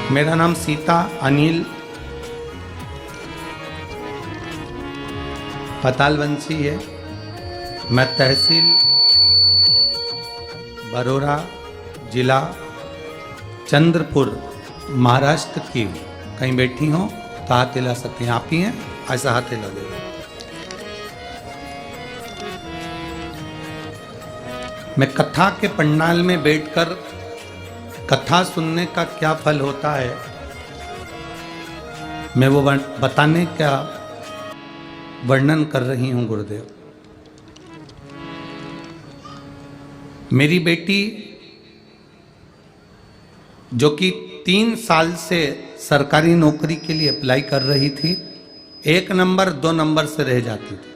मेरा नाम सीता अनिल पतालवंशी है। मैं तहसील बरोरा, जिला चंद्रपुर, महाराष्ट्र की हूँ। कहीं बैठी हो तो हाथ हिला सकती हैं। आप ही हैं, ऐसा हाथ हिला दे। मैं कथा के पंडाल में बैठकर कथा सुनने का क्या फल होता है, मैं वो बताने का वर्णन कर रही हूं गुरुदेव। मेरी बेटी जो कि 3 साल से सरकारी नौकरी के लिए अप्लाई कर रही थी, 1 नंबर 2 नंबर से रह जाती थी।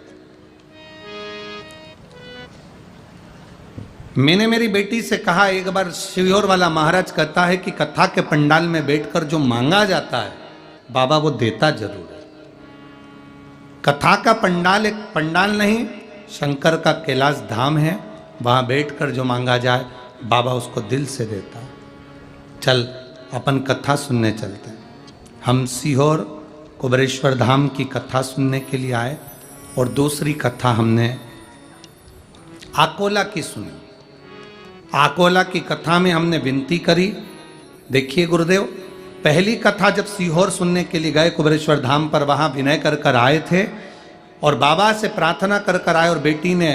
मैंने मेरी बेटी से कहा, एक बार शिवयोर वाला महाराज कहता है कि कथा के पंडाल में बैठकर जो मांगा जाता है बाबा वो देता जरूर है। कथा का पंडाल एक पंडाल नहीं, शंकर का कैलाश धाम है। वहां बैठकर जो मांगा जाए बाबा उसको दिल से देता है। चल अपन कथा सुनने चलते हैं। हम सीहोर कुबरेश्वर धाम की कथा सुनने के लिए आए और दूसरी कथा हमने आकोला की सुनी। आकोला की कथा में हमने विनती करी। देखिए गुरुदेव, पहली कथा जब सीहोर सुनने के लिए गए कुबरेश्वर धाम पर, वहाँ विनय कर कर आए थे और बाबा से प्रार्थना कर कर आए और बेटी ने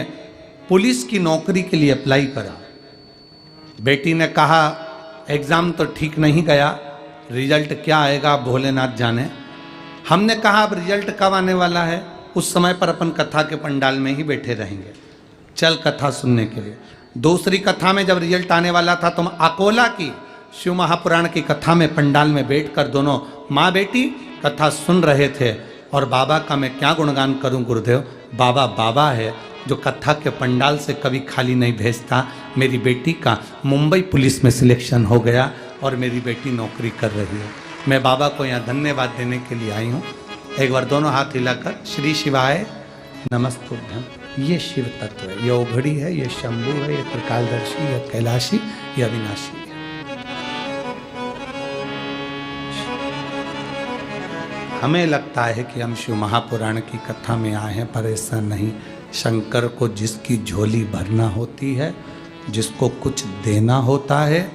पुलिस की नौकरी के लिए अप्लाई करा। बेटी ने कहा एग्ज़ाम तो ठीक नहीं गया, रिजल्ट क्या आएगा भोलेनाथ जाने। हमने कहा अब रिजल्ट कब आने वाला है, उस समय पर अपन कथा के पंडाल में ही बैठे रहेंगे। चल कथा सुनने के लिए। दूसरी कथा में जब रिजल्ट आने वाला था तो हम अकोला की शिव महापुराण की कथा में पंडाल में बैठकर दोनों माँ बेटी कथा सुन रहे थे। और बाबा का मैं क्या गुणगान करूं गुरुदेव। बाबा बाबा है जो कथा के पंडाल से कभी खाली नहीं भेजता। मेरी बेटी का मुंबई पुलिस में सिलेक्शन हो गया और मेरी बेटी नौकरी कर रही है। मैं बाबा को यहाँ धन्यवाद देने के लिए आई हूँ। एक बार दोनों हाथ हिलाकर श्री शिवाय नमस्तुभ्यम। ये शिव तत्व है, ये ओघड़ी है, ये शंभु है, ये त्रिकालदर्शी, ये कैलाशी, ये अविनाशी है। हमें लगता है कि हम शिव महापुराण की कथा में आए हैं, पर ऐसा नहीं। शंकर को जिसकी झोली भरना होती है, जिसको कुछ देना होता है,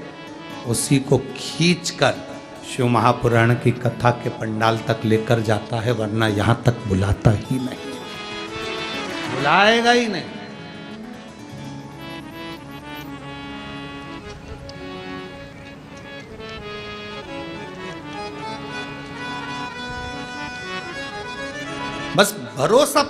उसी को खींचकर शिव महापुराण की कथा के पंडाल तक लेकर जाता है, वरना यहाँ तक बुलाता ही नहीं, बुलाएगा ही नहीं। बस भरोसा